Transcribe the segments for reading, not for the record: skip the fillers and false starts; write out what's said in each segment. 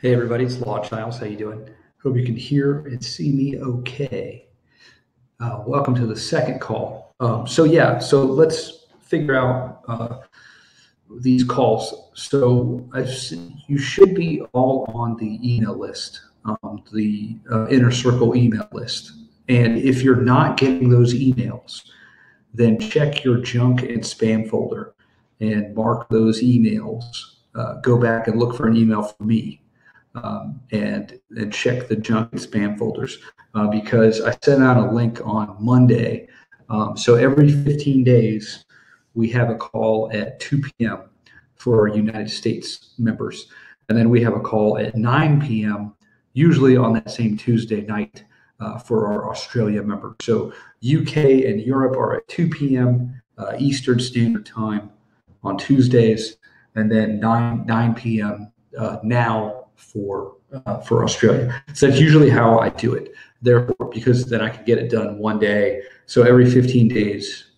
Hey everybody, it's Law Childs. How you doing? Hope you can hear and see me okay. Welcome to the second call. So let's figure out these calls. You should be all on the email list, the Inner Circle email list. And if you're not getting those emails, then check your junk and spam folder and mark those emails. Go back and look for an email from me. And check the junk and spam folders because I sent out a link on Monday. So every 15 days, we have a call at 2 p.m. for our United States members. And then we have a call at 9 p.m., usually on that same Tuesday night for our Australia members. So UK and Europe are at 2 p.m. Eastern Standard Time on Tuesdays, and then 9 p.m. Now for Australia. So that's usually how I do it. Therefore, because then I can get it done one day. So every 15 days,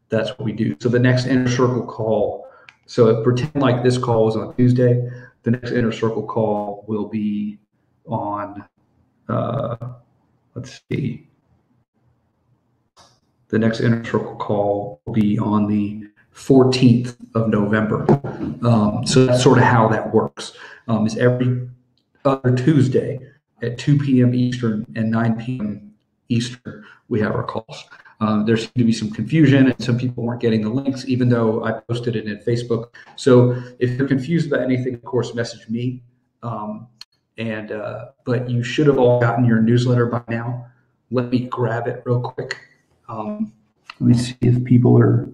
that's what we do. So the next Inner Circle call, so pretend like this call was on Tuesday. The next Inner Circle call will be on, let's see. The next Inner Circle call will be on the 14th of November. So that's sort of how that works. Is every other Tuesday at 2 p.m. Eastern and 9 p.m. Eastern, we have our calls. There seemed to be some confusion and some people weren't getting the links, even though I posted it in Facebook. So if you're confused about anything, of course, message me. But you should have all gotten your newsletter by now. Let me grab it real quick. Let me see if people are,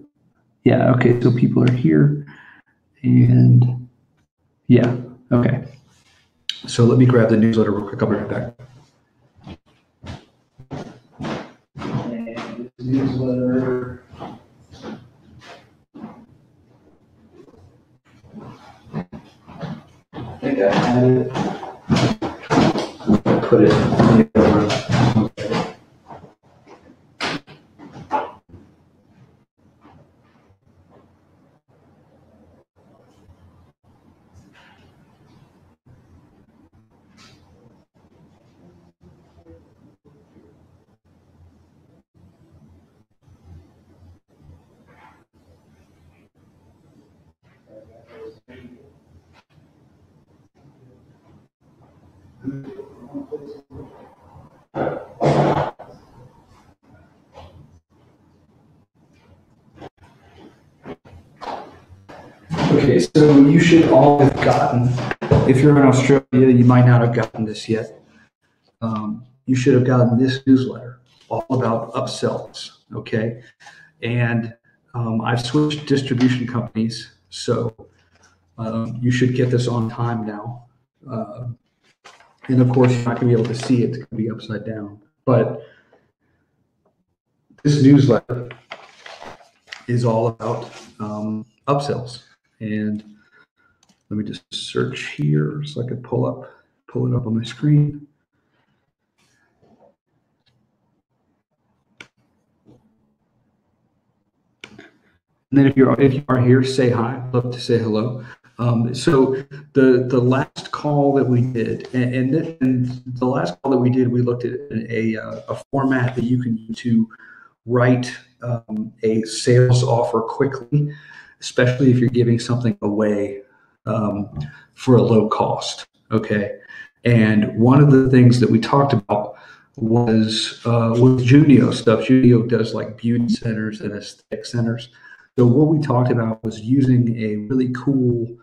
yeah, okay, so people are here. And yeah, okay. So let me grab the newsletter real quick. I'll be right back. And this newsletter. I think I had it. I put it in the other room. Okay, so you should all have gotten, if you're in Australia, you might not have gotten this yet. You should have gotten this newsletter all about upsells, okay? And I've switched distribution companies, so you should get this on time now. And of course, you're not going to be able to see it. It's going to be upside down. But this newsletter is all about upsells. And let me just search here so I can pull it up on my screen. And then if you are here, say hi. I'd love to say hello. So the last call that we did, and the last call that we did, we looked at a format that you can use to write a sales offer quickly, especially if you're giving something away for a low cost. Okay, and one of the things that we talked about was with Junio stuff. Junio does like beauty centers and aesthetic centers. So what we talked about was using a really cool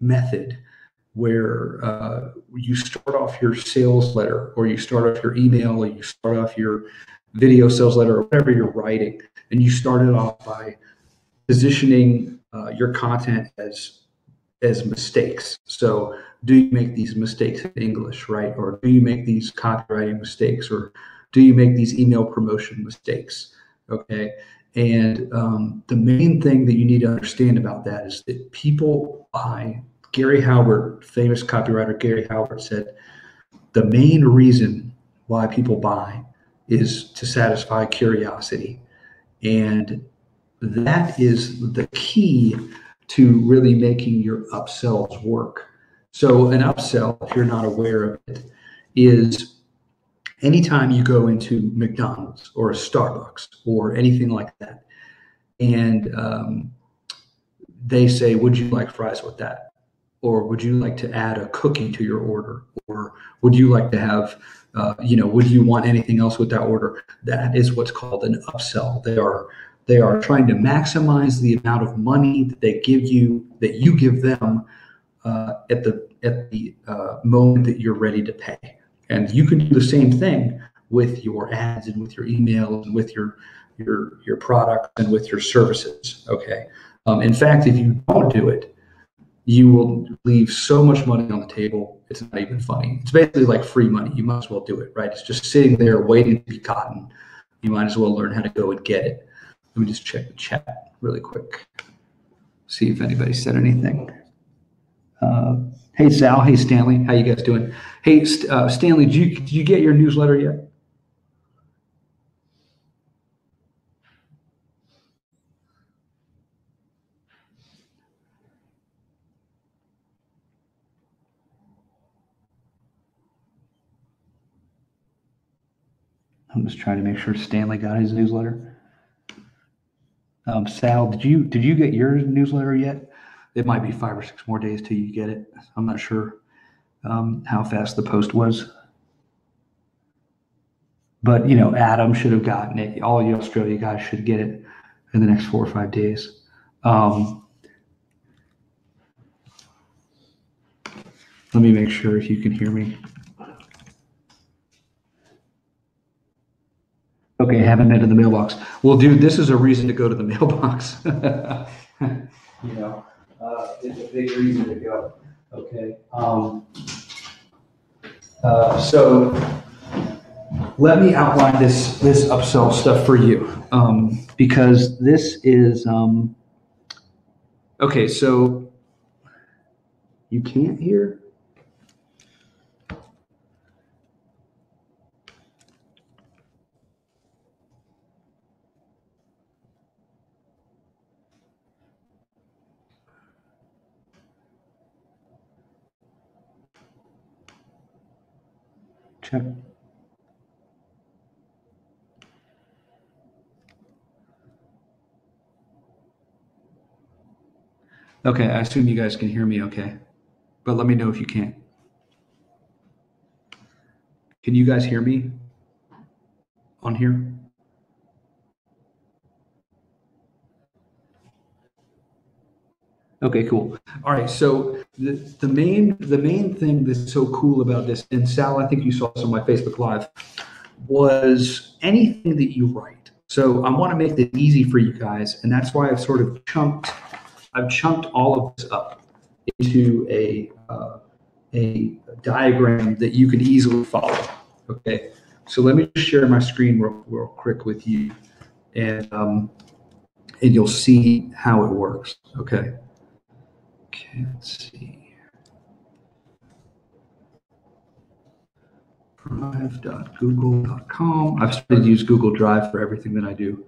method where you start off your sales letter, or you start off your email, or you start off your video sales letter, or whatever you're writing, and you start it off by positioning your content as mistakes. So do you make these mistakes in English, right? Or do you make these copywriting mistakes, or do you make these email promotion mistakes? Okay. And the main thing that you need to understand about that is that people buy. Gary Halbert, famous copywriter Gary Halbert, said the main reason why people buy is to satisfy curiosity. And that is the key to really making your upsells work. So an upsell, if you're not aware of it, is anytime you go into McDonald's or a Starbucks or anything like that, and they say, "Would you like fries with that?" Or would you like to add a cookie to your order? Or would you like to have, would you want anything else with that order? That is what's called an upsell. They are trying to maximize the amount of money that they give you, that you give them at the moment that you're ready to pay. And you can do the same thing with your ads and with your emails and with your product and with your services. Okay. In fact, if you don't do it, you will leave so much money on the table. It's not even funny. It's basically like free money. You might as well do it, right? It's just sitting there waiting to be gotten. You might as well learn how to go and get it. Let me just check the chat really quick. See if anybody said anything. Hey, Sal. Hey, Stanley. How you guys doing? Hey, Stanley, did you get your newsletter yet? I'm just trying to make sure Stanley got his newsletter. Sal, did you get your newsletter yet? It might be 5 or 6 more days till you get it. I'm not sure how fast the post was, but Adam should have gotten it. All you Australia guys should get it in the next 4 or 5 days. Let me make sure if you can hear me. Okay, haven't it in the mailbox. Well, dude, this is a reason to go to the mailbox. It's a big reason to go. Okay. So let me outline this upsell stuff for you, because this is okay. So you can't hear. Check. Okay, I assume you guys can hear me okay, but let me know if you can't. Can you guys hear me on here? Okay, cool. All right, so the main thing that's so cool about this, and Sal, I think you saw this on my Facebook Live, was anything that you write. So I want to make it easy for you guys, and that's why I've chunked all of this up into a diagram that you can easily follow. Okay, so let me just share my screen real quick with you, and you'll see how it works. Okay. Okay, let's see. Drive.google.com. I've started to use Google Drive for everything that I do,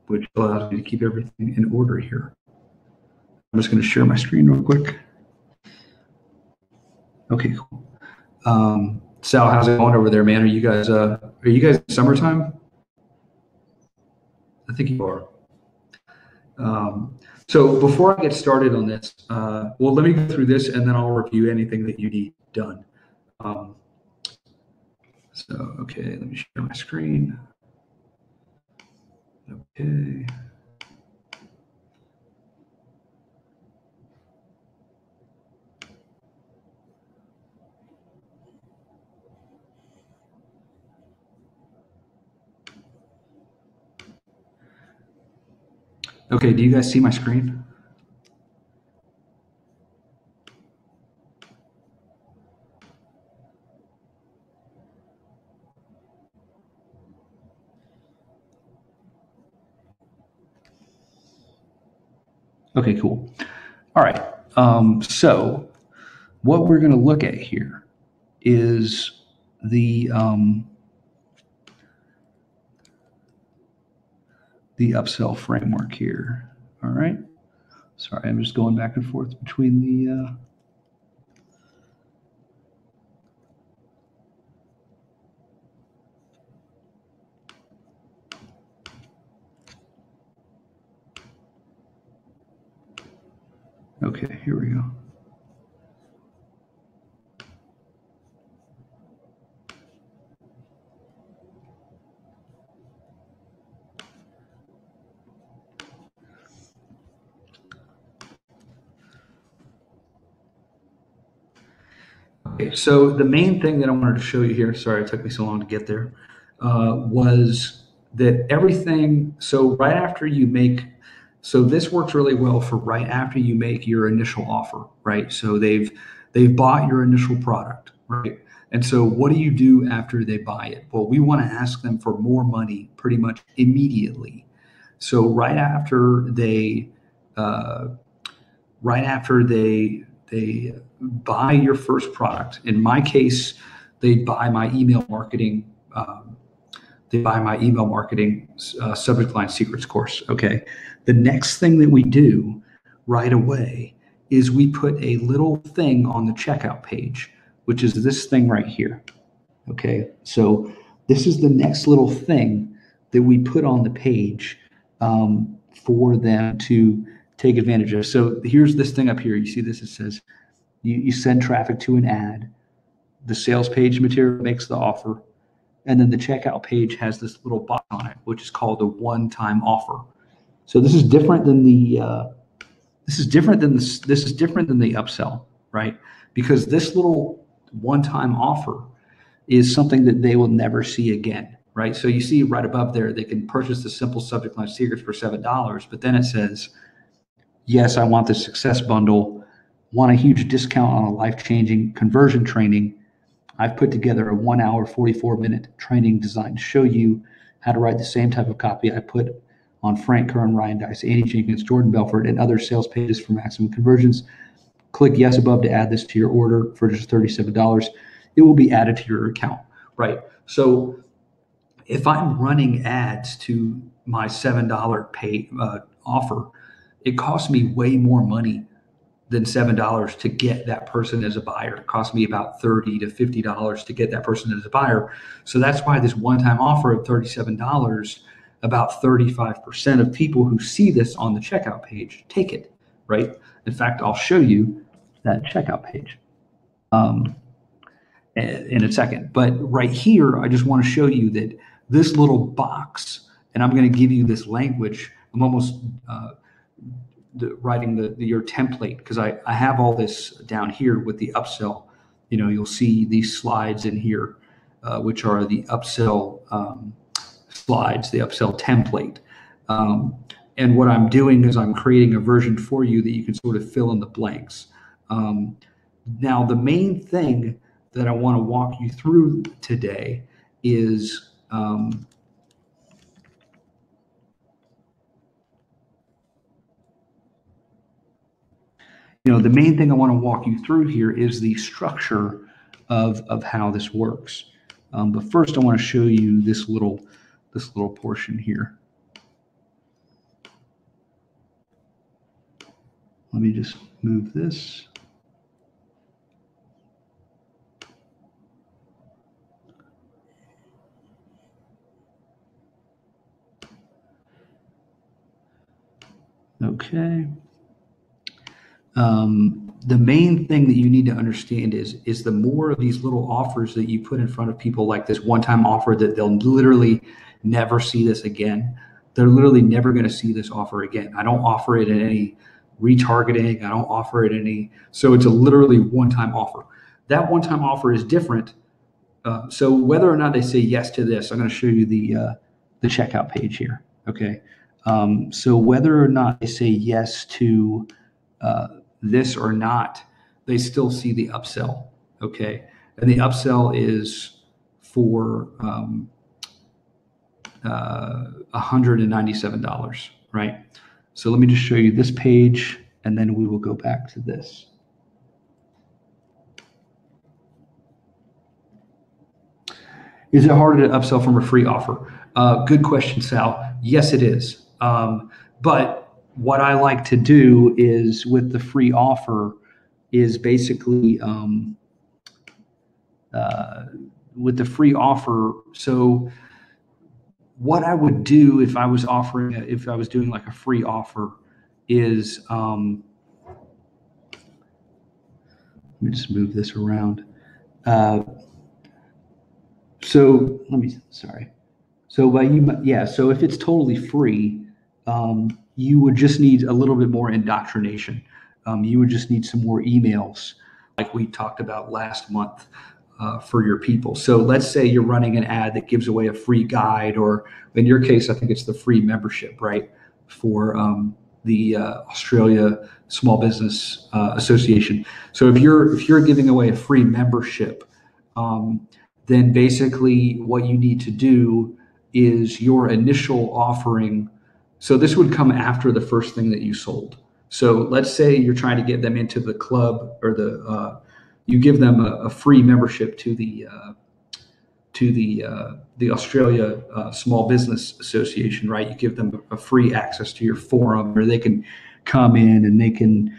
which allows me to keep everything in order here. I'm just going to share my screen real quick. Okay, cool. Sal, how's it going over there, man? Are you guys in summertime? I think you are. So before I get started on this, well, let me go through this and then I'll review anything that you need done. Okay, let me share my screen. Okay. Okay, do you guys see my screen? Okay, cool. All right. So what we're going to look at here is the upsell framework here. All right. Sorry, I'm just going back and forth between the Okay, here we go. Okay, so the main thing that I wanted to show you here, sorry it took me so long to get there, was that everything, so right after you make, so this works really well for right after you make your initial offer, right? So they've bought your initial product, right? And so what do you do after they buy it? Well, we want to ask them for more money pretty much immediately. So uh, right after they buy your first product. In my case, they buy my email marketing. They buy my email marketing subject line secrets course. Okay. The next thing that we do right away is we put a little thing on the checkout page, which is this thing right here. Okay. So this is the next little thing that we put on the page for them to take advantage of. So here's this thing up here. You see this? It says you send traffic to an ad. The sales page material makes the offer. And then the checkout page has this little box on it, which is called a one-time offer. So this is different than this is different than the upsell, right? Because this little one-time offer is something that they will never see again, right? So you see right above there, they can purchase the simple subject line secrets for $7, but then it says, yes, I want the success bundle, want a huge discount on a life-changing conversion training. I've put together a 1 hour, 44-minute training designed to show you how to write the same type of copy I put on Frank Kern, Ryan Dice, Andy Jenkins, Jordan Belfort, and other sales pages for maximum conversions. Click yes above to add this to your order for just $37. It will be added to your account, right? So if I'm running ads to my $7 pay offer, it costs me way more money than $7 to get that person as a buyer. It costs me about $30 to $50 to get that person as a buyer. So that's why this one-time offer of $37, about 35% of people who see this on the checkout page take it, right? In fact, I'll show you that checkout page in a second. But right here, I just want to show you that this little box, and I'm going to give you this language. I'm almost writing your template because I have all this down here with the upsell. You'll see these slides in here, which are the upsell slides, the upsell template. And what I'm doing is I'm creating a version for you that you can sort of fill in the blanks. Now, the main thing that I want to walk you through today is the main thing I want to walk you through here is the structure of how this works. But first, I want to show you this little portion here. Let me just move this. Okay. The main thing that you need to understand is the more of these little offers that you put in front of people, like this one-time offer that they'll literally never see this again. They're literally never going to see this offer again. I don't offer it in any retargeting. I don't offer it any. So it's a literally one-time offer. That one-time offer is different. So whether or not they say yes to this, I'm going to show you the checkout page here. Okay. So whether or not they say yes to this or not, they still see the upsell. Okay. And the upsell is for $197, right? So let me just show you this page and then we will go back to this. Is it harder to upsell from a free offer? Good question, Sal. Yes, it is. But what I like to do is with the free offer is basically with the free offer. So what I would do if I was doing like a free offer is let me just move this around. So so if it's totally free, you would just need a little bit more indoctrination. You would just need some more emails, like we talked about last month, for your people. So let's say you're running an ad that gives away a free guide, or in your case, I think it's the free membership, right, for the Australia Small Business Association. So if you're giving away a free membership, then basically what you need to do is your initial offering. So this would come after the first thing that you sold. So let's say you're trying to get them into the club, or you give them a free membership to the Australia Small Business Association, right? You give them a free access to your forum where they can come in and they can,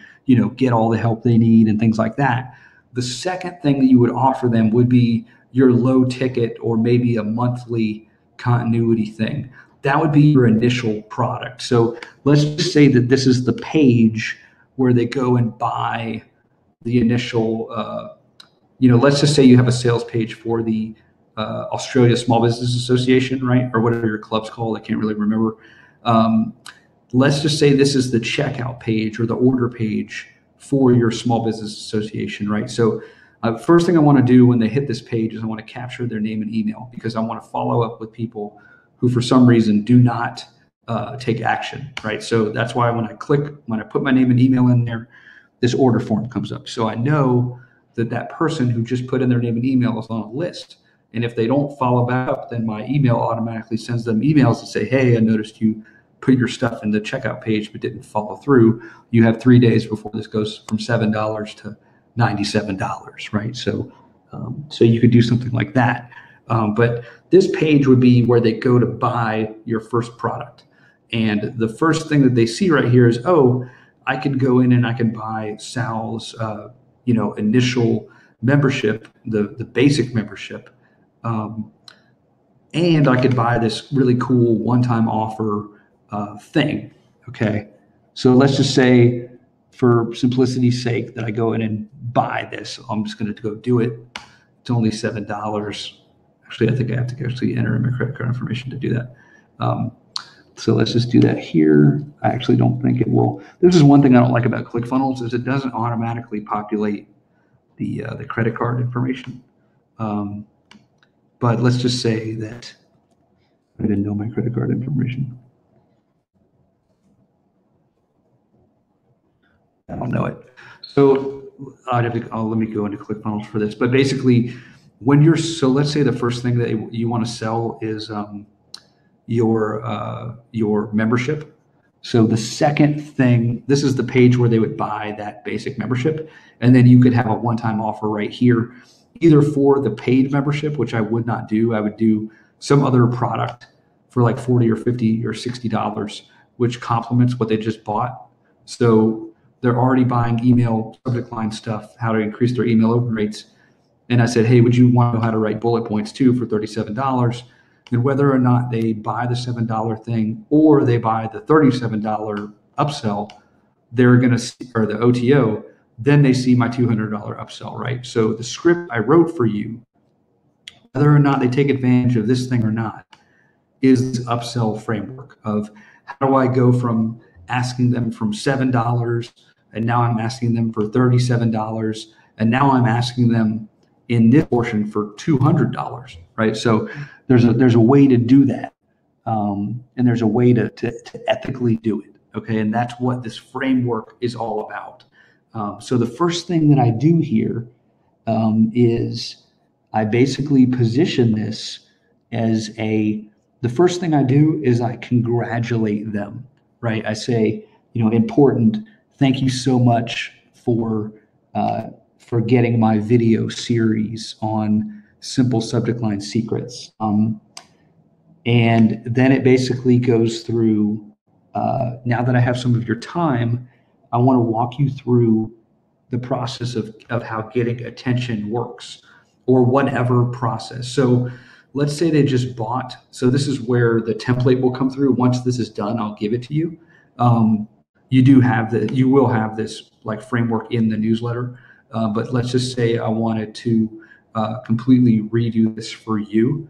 get all the help they need and things like that. The second thing that you would offer them would be your low ticket, or maybe a monthly continuity thing. That would be your initial product. So let's just say that this is the page where they go and buy the initial, let's just say you have a sales page for the Australia Small Business Association, right? Or whatever your club's called. I can't really remember. Let's just say this is the checkout page or the order page for your small business association, right? So first thing I want to do when they hit this page is I want to capture their name and email, because I want to follow up with people who for some reason do not take action, right? So that's why when I put my name and email in there, this order form comes up. So I know that person who just put in their name and email is on a list. And if they don't follow back up, then my email automatically sends them emails that say, hey, I noticed you put your stuff in the checkout page but didn't follow through. You have 3 days before this goes from $7 to $97, right? So you could do something like that. But this page would be where they go to buy your first product. And the first thing that they see right here is, oh, I can go in and I can buy Sal's, initial membership, the basic membership. And I could buy this really cool one-time offer thing. Okay. So let's just say, for simplicity's sake, that I go in and buy this. I'm just going to go do it. It's only $7. Actually, I think I have to actually enter in my credit card information to do that. So let's just do that here. I actually don't think it will. This is one thing I don't like about ClickFunnels, is it doesn't automatically populate the credit card information. But let's just say that I didn't know my credit card information. I don't know it. So let me go into ClickFunnels for this. But basically, so let's say the first thing that you want to sell is your membership. So the second thing, this is the page where they would buy that basic membership. And then you could have a one-time offer right here, either for the paid membership, which I would not do. I would do some other product for like $40 or $50 or $60, which complements what they just bought. So they're already buying email subject line stuff, how to increase their email open rates. And I said, hey, would you want to know how to write bullet points too for $37? And whether or not they buy the $7 thing or they buy the $37 upsell, they're going to see, or the OTO, then they see my $200 upsell, right? So the script I wrote for you, whether or not they take advantage of this thing or not, is this upsell framework of how do I go from asking them from $7 and now I'm asking them for $37 and now I'm asking them in this portion for $200, right? So there's a way to do that, and there's a way to ethically do it, okay? And that's what this framework is all about. So the first thing that I do here is I basically position this as the first thing I do is I congratulate them, right? I say, important, thank you so much for getting my video series on simple subject line secrets. And then it basically goes through, now that I have some of your time, I want to walk you through the process of how getting attention works, or whatever process. So let's say they just bought. So this is where the template will come through. Once this is done, I'll give it to you. You will have this like framework in the newsletter. but let's just say I wanted to completely redo this for you.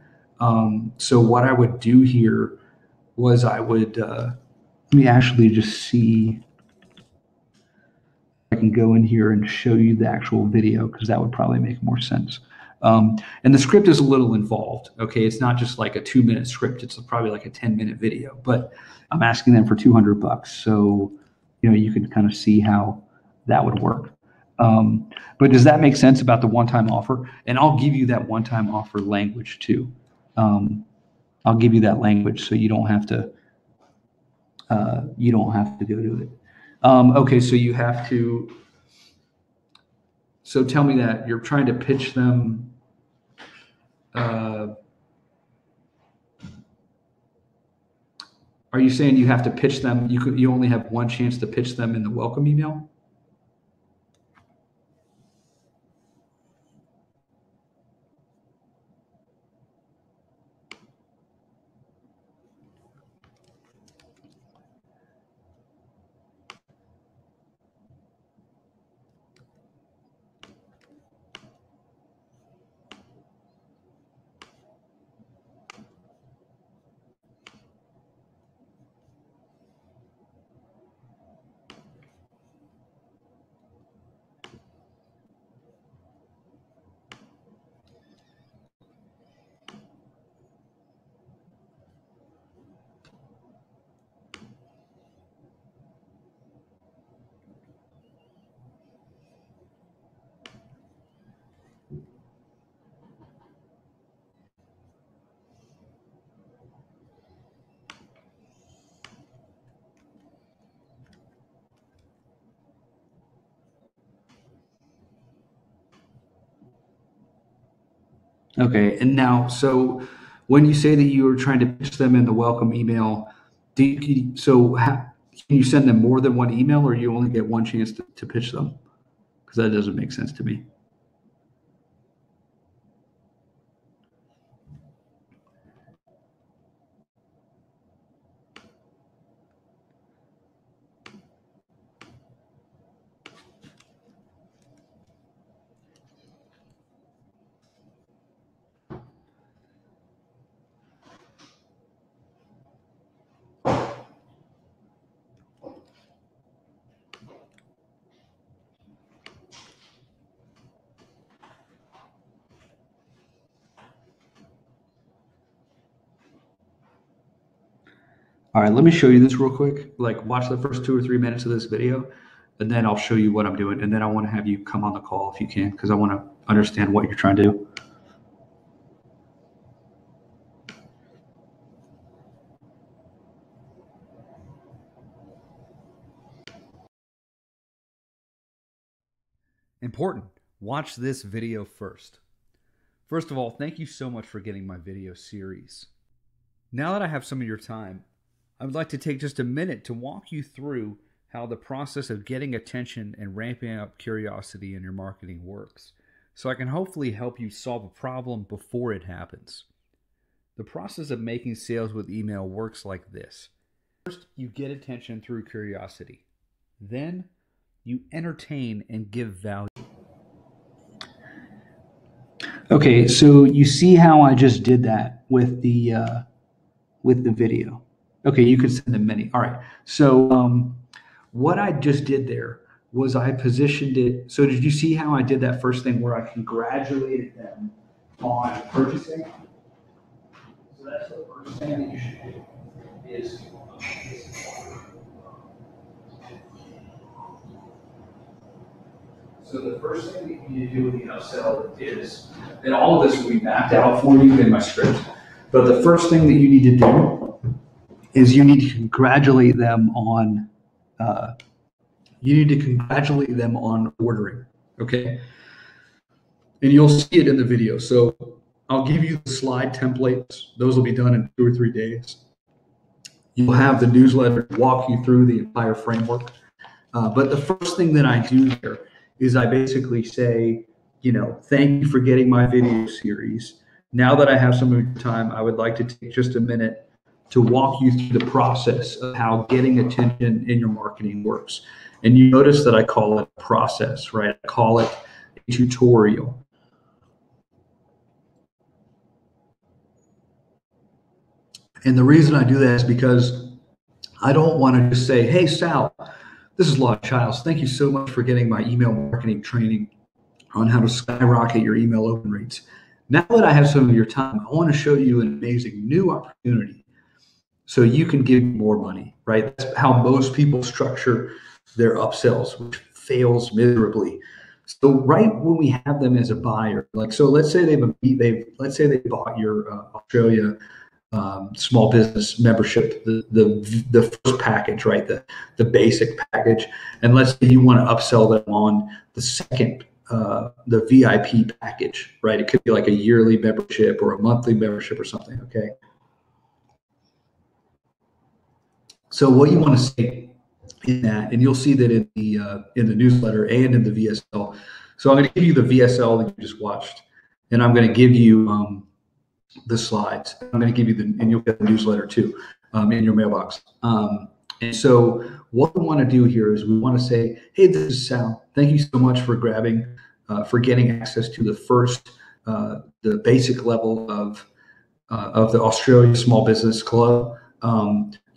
So what I would do here was I would, let me actually just see if I can go in here and show you the actual video, because that would probably make more sense. And the script is a little involved. Okay, it's not just like a 2-minute script. It's probably like a 10-minute video, but I'm asking them for $200. So, you can kind of see how that would work. But does that make sense about the one-time offer? And I'll give you that one-time offer language too. I'll give you that language so you don't have to go to it. Okay, so you have to. So tell me that you're trying to pitch them. Are you saying you have to pitch them? You only have one chance to pitch them in the welcome email? Okay, and now, so when you say that you were trying to pitch them in the welcome email, can you send them more than one email, or you only get one chance to pitch them? Because that doesn't make sense to me. All right, let me show you this real quick. Like, watch the first 2 or 3 minutes of this video, and then I'll show you what I'm doing. And then I want to have you come on the call if you can, because I want to understand what you're trying to do. Important. Watch this video first. First of all, thank you so much for getting my video series. Now that I have some of your time, I would like to take just a minute to walk you through how the process of getting attention and ramping up curiosity in your marketing works, so I can hopefully help you solve a problem before it happens. The process of making sales with email works like this. First, you get attention through curiosity. Then, you entertain and give value. Okay, so you see how I just did that with the video. Okay, you can send them many. All right. So what I just did there was I positioned it. So did you see how I did that first thing where I congratulated them on purchasing? So that's the first thing that you should do is so the first thing that you need to do with the upsell is, and all of this will be mapped out for you in my script, but the first thing that you need to do is you need to congratulate them on ordering, okay? And you'll see it in the video. So I'll give you the slide templates. Those will be done in 2 or 3 days. You'll have the newsletter walk you through the entire framework. But the first thing that I do there is I basically say, thank you for getting my video series. Now that I have some of your time, I would like to take just a minute to walk you through the process of how getting attention in your marketing works. And you notice that I call it process, right? I call it tutorial. And the reason I do that is because I don't want to just say, hey, Sal, this is Lawrence Childs. Thank you so much for getting my email marketing training on how to skyrocket your email open rates. Now that I have some of your time, I want to show you an amazing new opportunity so you can give more money, right? That's how most people structure their upsells, which fails miserably. So right when we have them as a buyer, like, so let's say let's say they bought your Australia small business membership, the first package, right? The basic package. And let's say you want to upsell them on the second, the VIP package, right? It could be like a yearly membership or a monthly membership or something. Okay. So what you want to say in that, and you'll see that in the newsletter and in the VSL. So I'm going to give you the VSL that you just watched, and I'm going to give you the slides. I'm going to give you and you'll get the newsletter too in your mailbox. And so what we want to do here is we want to say, hey, this is Sal. Thank you so much for getting access to the first, the basic level of the Australia Small Business Club.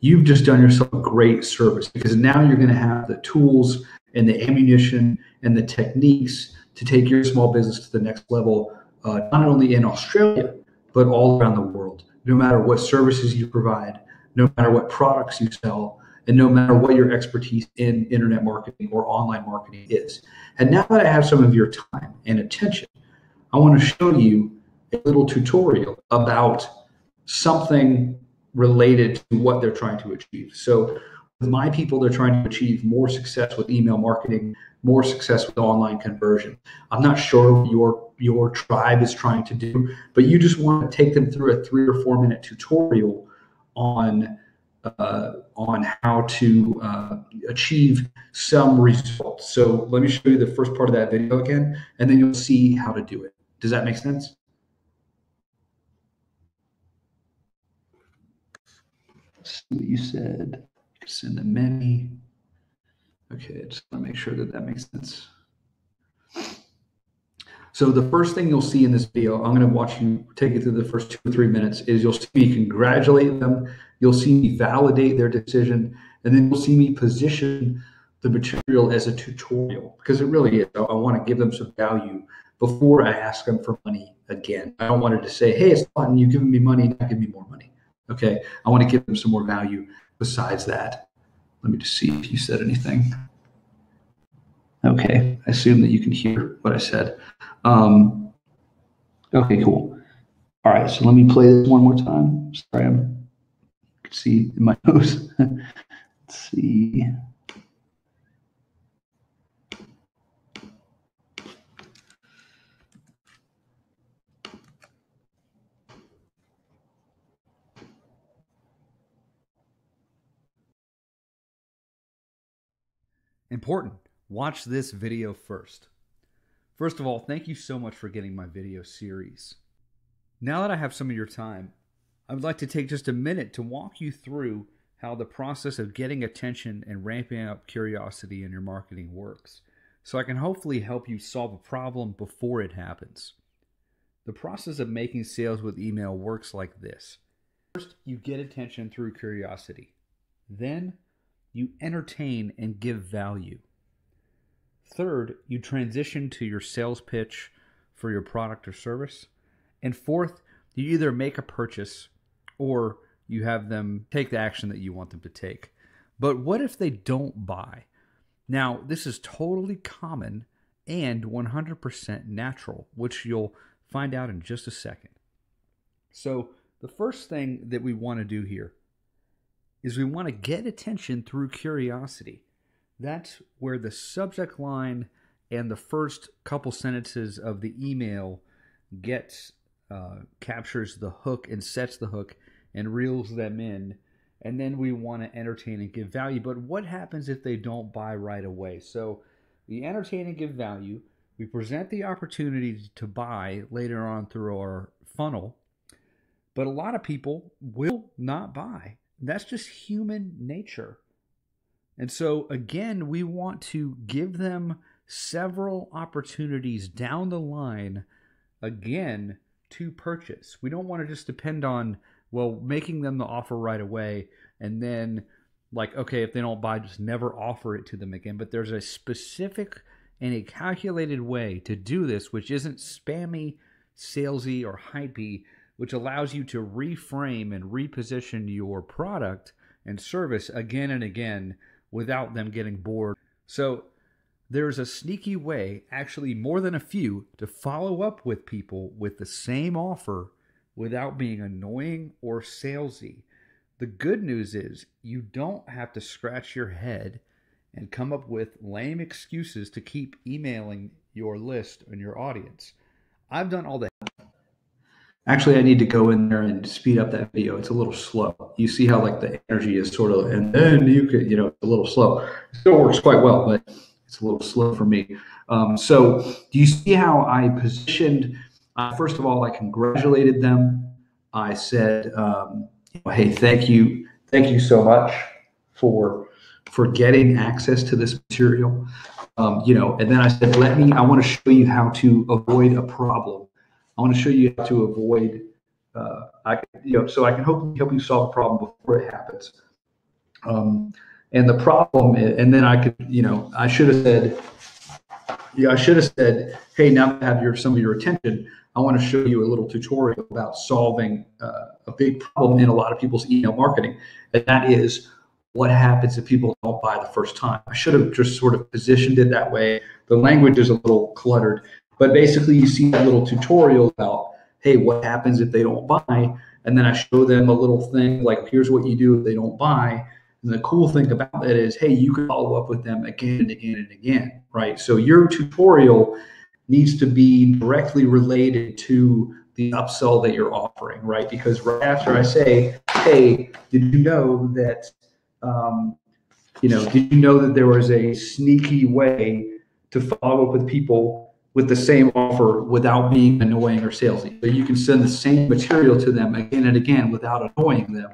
You've just done yourself a great service because now you're going to have the tools and the ammunition and the techniques to take your small business to the next level, not only in Australia, but all around the world, no matter what services you provide, no matter what products you sell, and no matter what your expertise in internet marketing or online marketing is. And now that I have some of your time and attention, I want to show you a little tutorial about something related to what they're trying to achieve. So with my people, they're trying to achieve more success with email marketing, more success with online conversion. I'm not sure what your tribe is trying to do, but you just want to take them through a 3 or 4 minute tutorial on how to achieve some results. So let me show you the first part of that video again, and then you'll see how to do it. Does that make sense? Let's see what you said. Send them many. Okay, I just want to make sure that makes sense. So the first thing you'll see in this video, I'm going to watch you take it through the first 2 or 3 minutes, is you'll see me congratulate them, you'll see me validate their decision, and then you'll see me position the material as a tutorial, because it really is. I want to give them some value before I ask them for money again. I don't want it to say, hey, it's fun, you've given me money, now give me more money. Okay, I want to give them some more value besides that. Let me just see if you said anything. Okay, I assume that you can hear what I said. Okay, cool. All right, so let me play this one more time. Sorry, you can see in my nose. Let's see. Important. Watch this video first. First of all, thank you so much for getting my video series. Now that I have some of your time, I would like to take just a minute to walk you through how the process of getting attention and ramping up curiosity in your marketing works, so I can hopefully help you solve a problem before it happens. The process of making sales with email works like this. First, you get attention through curiosity. Then, you entertain and give value. Third, you transition to your sales pitch for your product or service. And fourth, you either make a purchase or you have them take the action that you want them to take. But what if they don't buy? Now, this is totally common and 100% natural, which you'll find out in just a second. So the first thing that we want to do here is we want to get attention through curiosity. That's where the subject line and the first couple sentences of the email captures the hook and sets the hook and reels them in. And then we want to entertain and give value. But what happens if they don't buy right away? So we entertain and give value. We present the opportunity to buy later on through our funnel. But a lot of people will not buy. That's just human nature. And so, again, we want to give them several opportunities down the line, again, to purchase. We don't want to just depend on, well, making them the offer right away and then like, okay, if they don't buy, just never offer it to them again. But there's a specific and a calculated way to do this, which isn't spammy, salesy, or hypey, which allows you to reframe and reposition your product and service again and again without them getting bored. So there's a sneaky way, actually more than a few, to follow up with people with the same offer without being annoying or salesy. The good news is you don't have to scratch your head and come up with lame excuses to keep emailing your list and your audience. I've done all that. Actually, I need to go in there and speed up that video. It's a little slow. You see how like the energy is sort of, and then you could, it's a little slow. It still works quite well, but it's a little slow for me. So do you see how I positioned, first of all, I congratulated them. I said, hey, thank you so much for getting access to this material. And then I said, I want to show you how to avoid a problem. I want to show you how to avoid, so I can hopefully help you solve a problem before it happens. And the problem, and then I could, I should have said, hey, now that I have some of your attention, I want to show you a little tutorial about solving a big problem in a lot of people's email marketing, and that is what happens if people don't buy the first time. I should have just sort of positioned it that way. The language is a little cluttered, but basically you see that little tutorial about, hey, what happens if they don't buy? And then I show them a little thing like, here's what you do if they don't buy. And the cool thing about that is, hey, you can follow up with them again and again and again, right? So your tutorial needs to be directly related to the upsell that you're offering, right? Because right after I say, hey, did you know that, did you know that there was a sneaky way to follow up with people with the same offer without being annoying or salesy? So you can send the same material to them again and again without annoying them.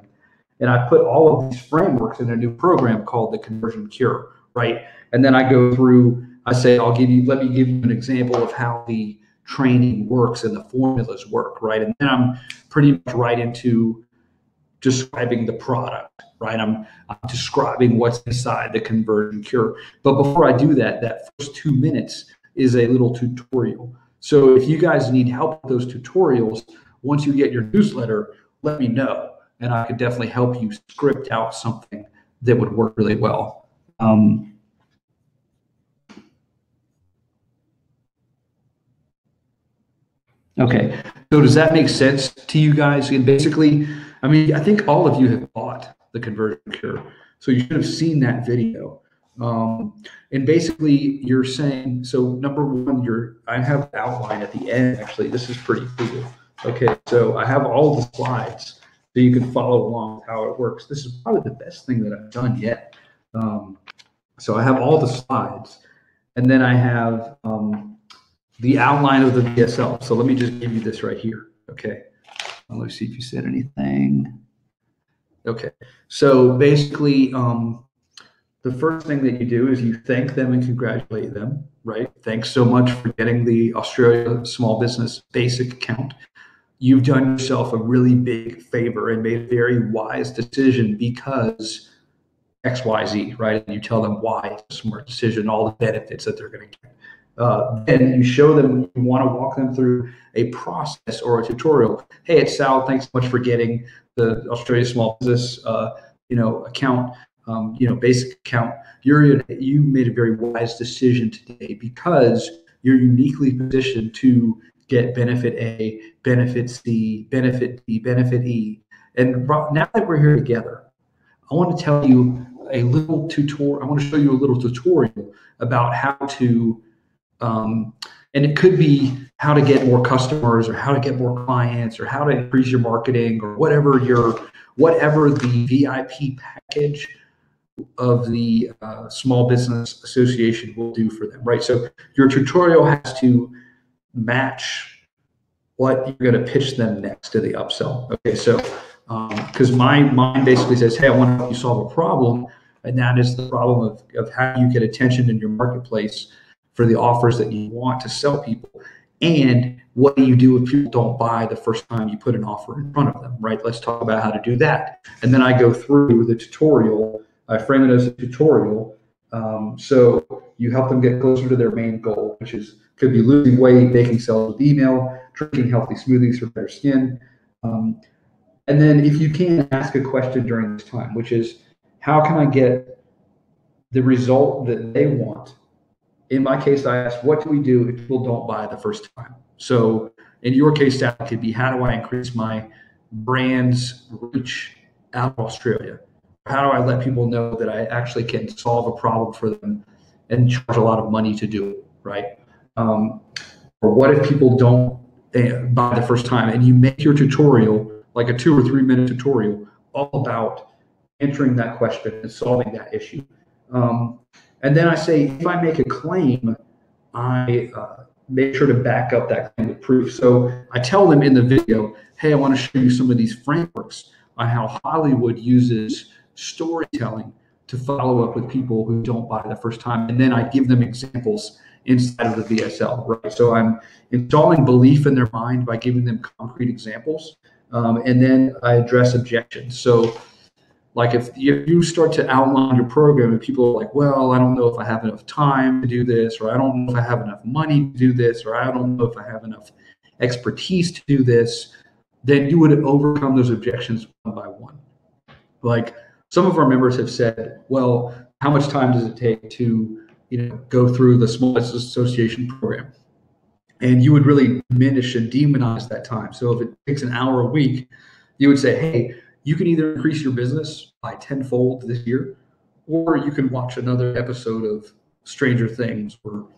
And I put all of these frameworks in a new program called the Conversion Cure, right? And then I go through, I say, let me give you an example of how the training works and the formulas work, right? And then I'm pretty much right into describing the product, right? I'm describing what's inside the Conversion Cure. But before I do that, that first 2 minutes is a little tutorial. So if you guys need help with those tutorials, once you get your newsletter, let me know. And I could definitely help you script out something that would work really well. Okay, so does that make sense to you guys? And basically, I think all of you have bought the Conversion Cure, so you should have seen that video. And basically, you're saying, so number one, I have the outline at the end. Actually, this is pretty cool. Okay, so I have all the slides so you can follow along with how it works. This is probably the best thing that I've done yet. So I have all the slides, and then I have the outline of the VSL. So let me just give you this right here. Okay. Let me see if you said anything. Okay. So basically, the first thing that you do is you thank them and congratulate them, right? Thanks so much for getting the Australia Small Business Basic account. You've done yourself a really big favor and made a very wise decision because XYZ, right? And you tell them why it's a smart decision, all the benefits that they're going to get. Then you show them, you want to walk them through a process or a tutorial. Hey, it's Sal. Thanks so much for getting the Australia Small Business, account, basic account. You made a very wise decision today because you're uniquely positioned to get benefit A, benefit C, benefit D, benefit E. And now that we're here together, I want to tell you a little tutorial. I want to show you a little tutorial about how to, and it could be how to get more customers or how to get more clients or how to increase your marketing or whatever the VIP package of the Small Business Association will do for them, right? So your tutorial has to match what you're going to pitch them next to the upsell. Okay, so because mine basically says, hey, I want to help you solve a problem, and that is the problem of how you get attention in your marketplace for the offers that you want to sell people. And what do you do if people don't buy the first time you put an offer in front of them, right? Let's talk about how to do that. And then I go through the tutorial. I frame it as a tutorial. So you help them get closer to their main goal, which could be losing weight, making sales with email, drinking healthy smoothies for better skin. And then if you can, ask a question during this time, which is, how can I get the result that they want? In my case, I asked, what do we do if people don't buy the first time? So in your case, that could be, how do I increase my brand's reach out of Australia? How do I let people know that I actually can solve a problem for them and charge a lot of money to do it, right? Or what if people don't buy the first time, and you make your tutorial like a 2 or 3 minute tutorial all about answering that question and solving that issue. And then I say, if I make a claim, I make sure to back up that claim with proof. So I tell them in the video, hey, I want to show you some of these frameworks on how Hollywood uses storytelling to follow up with people who don't buy the first time. And then I give them examples inside of the VSL, right? So I'm installing belief in their mind by giving them concrete examples. And then I address objections. So like if you start to outline your program and people are like, well, I don't know if I have enough time to do this, or I don't know if I have enough money to do this, or I don't know if I have enough expertise to do this, then you would overcome those objections one by one. Like some of our members have said, well, how much time does it take to go through the Small Business Association program? And you would really diminish and demonize that time. So if it takes an hour a week, you would say, hey, you can either increase your business by tenfold this year, or you can watch another episode of Stranger Things, or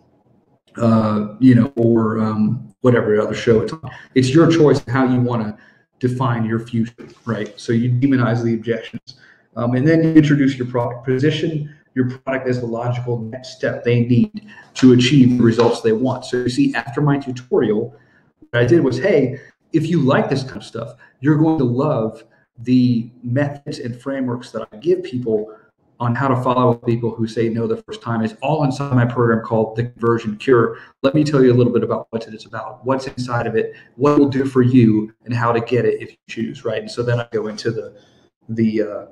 whatever other show it's on. It's your choice how you want to define your future, right? So you demonize the objections, and then you introduce your product, position your product as the logical next step they need to achieve the results they want. So you see, after my tutorial, what I did was, hey, if you like this kind of stuff, you're going to love the methods and frameworks that I give people on how to follow up people who say no the first time. Is all inside my program called the Conversion Cure. Let me tell you a little bit about what it's about, what's inside of it, what it will do for you, and how to get it if you choose, right? And so then I go into the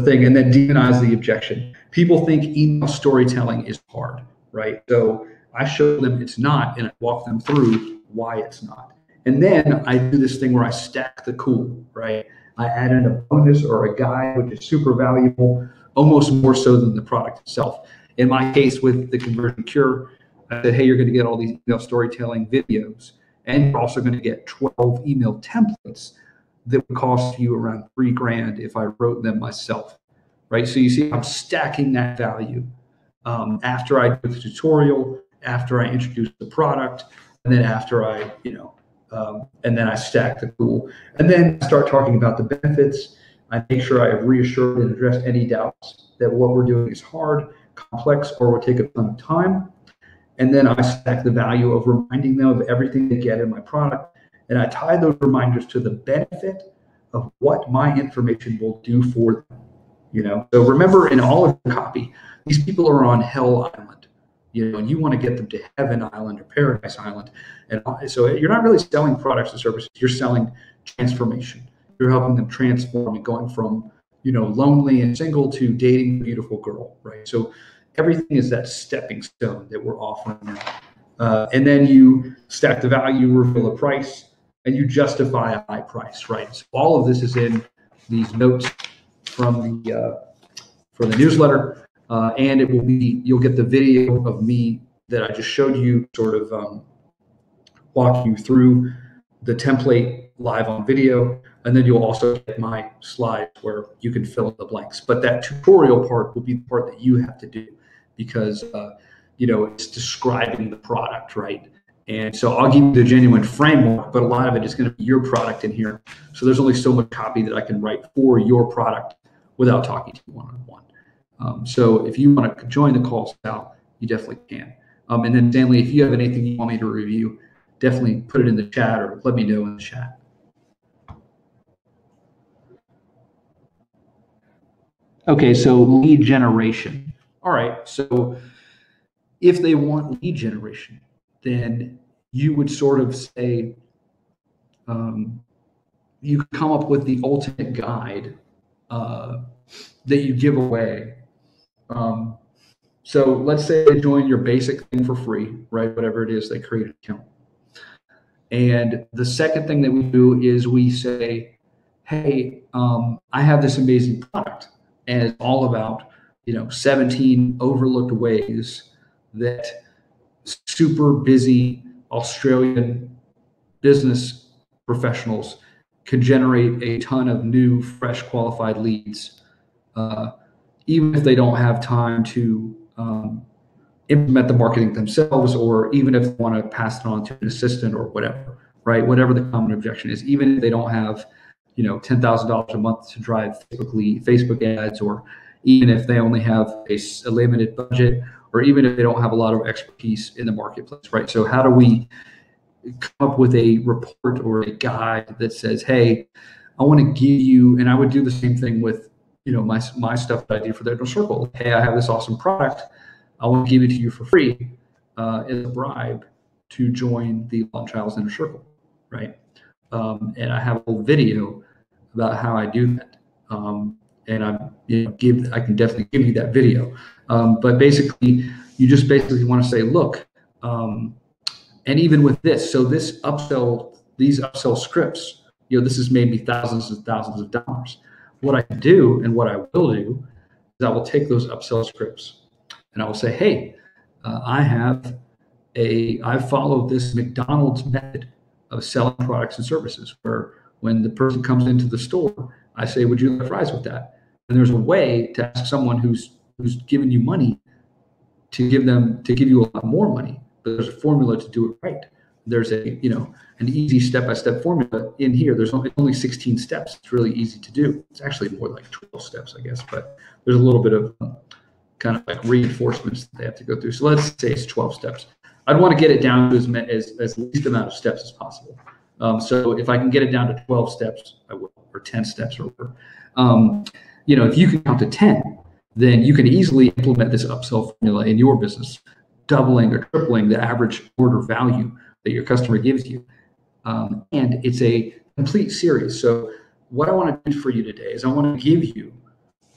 thing and then demonize the objection. People think email storytelling is hard, right? So I show them it's not, and I walk them through why it's not. And then I do this thing where I stack the cool, right? I add in a bonus or a guide, which is super valuable, almost more so than the product itself. In my case with the Conversion Cure, I said, hey, you're going to get all these email storytelling videos, and you're also going to get 12 email templates that would cost you around $3,000 if I wrote them myself, right? So you see, I'm stacking that value after I do the tutorial, after I introduce the product, and then after I, and then I stack the cool, and then I start talking about the benefits. I make sure I have reassured and addressed any doubts that what we're doing is hard, complex, or will take a ton of time. And then I stack the value of reminding them of everything they get in my product. And I tie those reminders to the benefit of what my information will do for them. So remember, in all of your copy, these people are on Hell Island, and you want to get them to Heaven Island or Paradise Island. And so you're not really selling products and services. You're selling transformation. You're helping them transform and going from, lonely and single to dating a beautiful girl, right? So everything is that stepping stone that we're offering them. And then you stack the value, reveal the price, and you justify a high price, right? So all of this is in these notes from the newsletter, and it will be, you'll get the video of me that I just showed you, sort of walk you through the template live on video, and then you'll also get my slides where you can fill in the blanks. But that tutorial part will be the part that you have to do, because it's describing the product, right? And so I'll give you the genuine framework, but a lot of it is going to be your product in here. So there's only so much copy that I can write for your product without talking to you one-on-one. So if you want to join the calls out, you definitely can. And then Stanley, if you have anything you want me to review, definitely put it in the chat or let me know in the chat. Okay, so lead generation. All right, so If they want lead generation, then you would sort of say, you could come up with the ultimate guide that you give away. So let's say they join your basic thing for free, right? Whatever it is, they create an account. And the second thing that we do is we say, hey, I have this amazing product, and it's all about 17 overlooked ways that super busy Australian business professionals can generate a ton of new, fresh, qualified leads, even if they don't have time to implement the marketing themselves, or even if they want to pass it on to an assistant or whatever, right? Whatever the common objection is, even if they don't have, $10,000 a month to drive Facebook ads, or even if they only have a limited budget, or even if they don't have a lot of expertise in the marketplace, right? So how do we come up with a report or a guide that says, hey, I want to give you, and I would do the same thing with, my stuff that I do for the Inner Circle. Hey, I have this awesome product. I want to give it to you for free as a bribe to join the Lawton Childs Inner Circle, right? And I have a whole video about how I do that. And I can definitely give you that video. But basically, you just basically want to say, look, and even with this, so these upsell scripts, this has made me thousands and thousands of dollars. What I can do and what I will do is I will take those upsell scripts and I will say, hey, I've followed this McDonald's method of selling products and services, where when the person comes into the store, I say, would you like fries with that? And there's a way to ask someone who's given you money to give you a lot more money, but there's a formula to do it right. There's an easy step-by-step formula in here. There's only 16 steps. It's really easy to do. It's actually more like 12 steps, I guess, but there's a little bit of kind of like reinforcements that they have to go through. So let's say it's 12 steps. I'd want to get it down to as least amount of steps as possible. So if I can get it down to 12 steps, I will, or 10 steps or whatever. If you can count to 10, then you can easily implement this upsell formula in your business, doubling or tripling the average order value that your customer gives you. And it's a complete series. So what I want to do for you today is I want to give you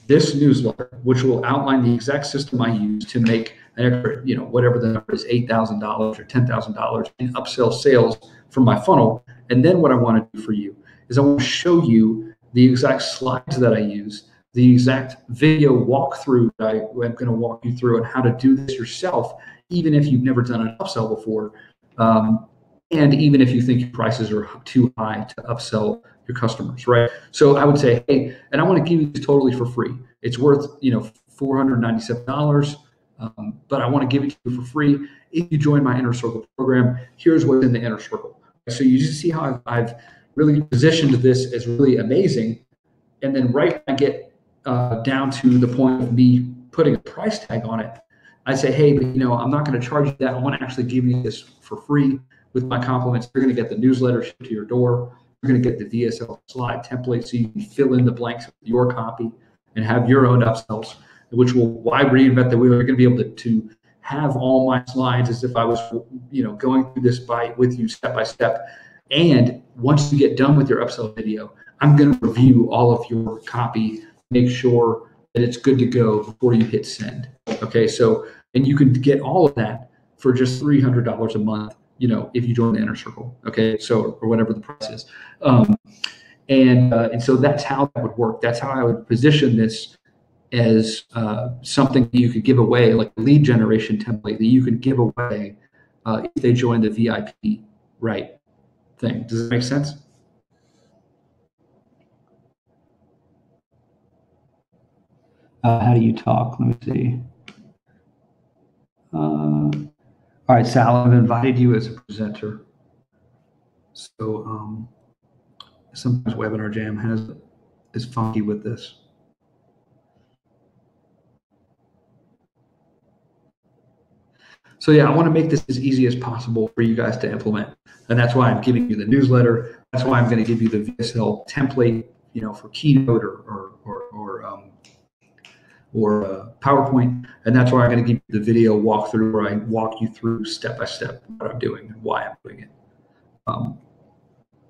this newsletter, which will outline the exact system I use to make an extra, whatever the number is, $8,000 or $10,000 in upsell sales from my funnel. And then what I want to do for you is I want to show you the exact slides that I use, the exact video walkthrough that I'm going to walk you through, and how to do this yourself, even if you've never done an upsell before. And even if you think your prices are too high to upsell your customers, right? So I would say, hey, and I want to give you this totally for free. It's worth, $497, but I want to give it to you for free. If you join my Inner Circle program, here's what's in the Inner Circle. So you just see how I've really positioned this as really amazing. And then right when I get down to the point of me putting a price tag on it, I say, hey, but, I'm not going to charge you that. I want to actually give you this for free with my compliments. You're going to get the newsletter shipped to your door. You're going to get the DSL slide template so you can fill in the blanks with your copy and have your own upsells, which will, why reinvent the wheel? You're going to be able to have all my slides as if I was, going through this with you step by step. And once you get done with your upsell video, I'm going to review all of your copy, make sure that it's good to go before you hit send. Okay, so, and you can get all of that for just $300 a month, if you join the Inner Circle. Okay, so, or whatever the price is. And so that's how that would work. That's how I would position this as something that you could give away, like a lead generation template that you could give away if they join the VIP thing. Does that make sense? How do you talk? Let me see. All right, Sal, I've invited you as a presenter. So sometimes Webinar Jam is funky with this. So yeah, I want to make this as easy as possible for you guys to implement. And that's why I'm giving you the newsletter. That's why I'm going to give you the VSL template, for Keynote or or PowerPoint, and that's why I'm going to give you the video walkthrough where I walk you through step by step what I'm doing and why I'm doing it.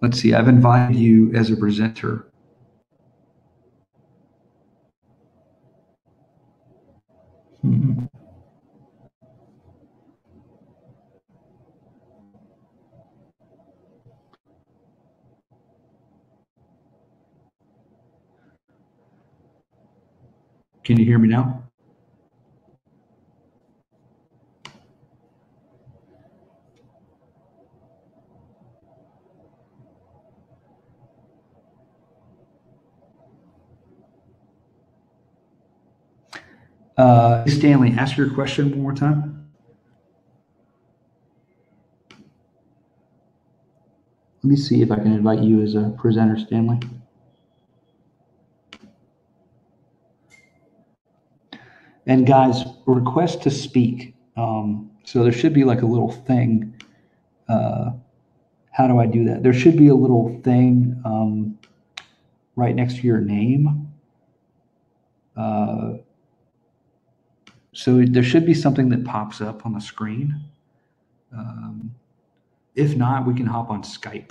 Let's see, I've invited you as a presenter. Can you hear me now? Stanley, ask your question one more time. Let me see if I can invite you as a presenter, Stanley. And guys, request to speak. So there should be like a little thing. How do I do that? There should be a little thing right next to your name. So there should be something that pops up on the screen. If not, we can hop on Skype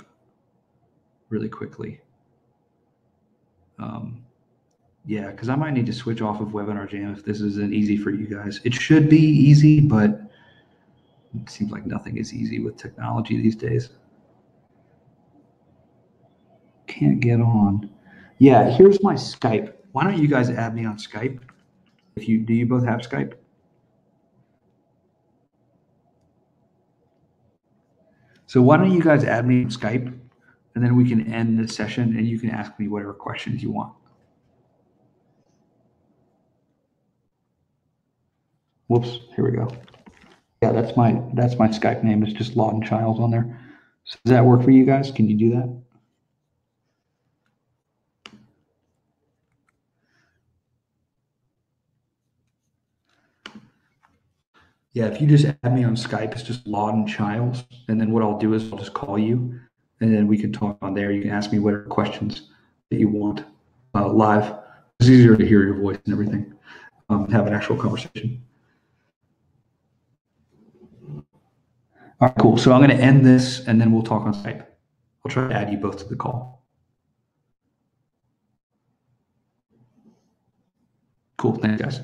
really quickly. Yeah, because I might need to switch off of Webinar Jam if this isn't easy for you guys. It should be easy, but it seems like nothing is easy with technology these days. Can't get on. Yeah, here's my Skype. Why don't you guys add me on Skype? Do you both have Skype? So why don't you guys add me on Skype, and then we can end the session and you can ask me whatever questions you want. Whoops, here we go. Yeah, that's my Skype name. It's just Lawton Childs on there. So does that work for you guys? Can you do that? Yeah, if you just add me on Skype, it's just Lawton Childs. And then what I'll do is I'll just call you and then we can talk on there. You can ask me whatever questions that you want live. It's easier to hear your voice and everything, have an actual conversation. All right, cool. So I'm going to end this and then we'll talk on Skype. I'll try to add you both to the call. Cool. Thanks, guys.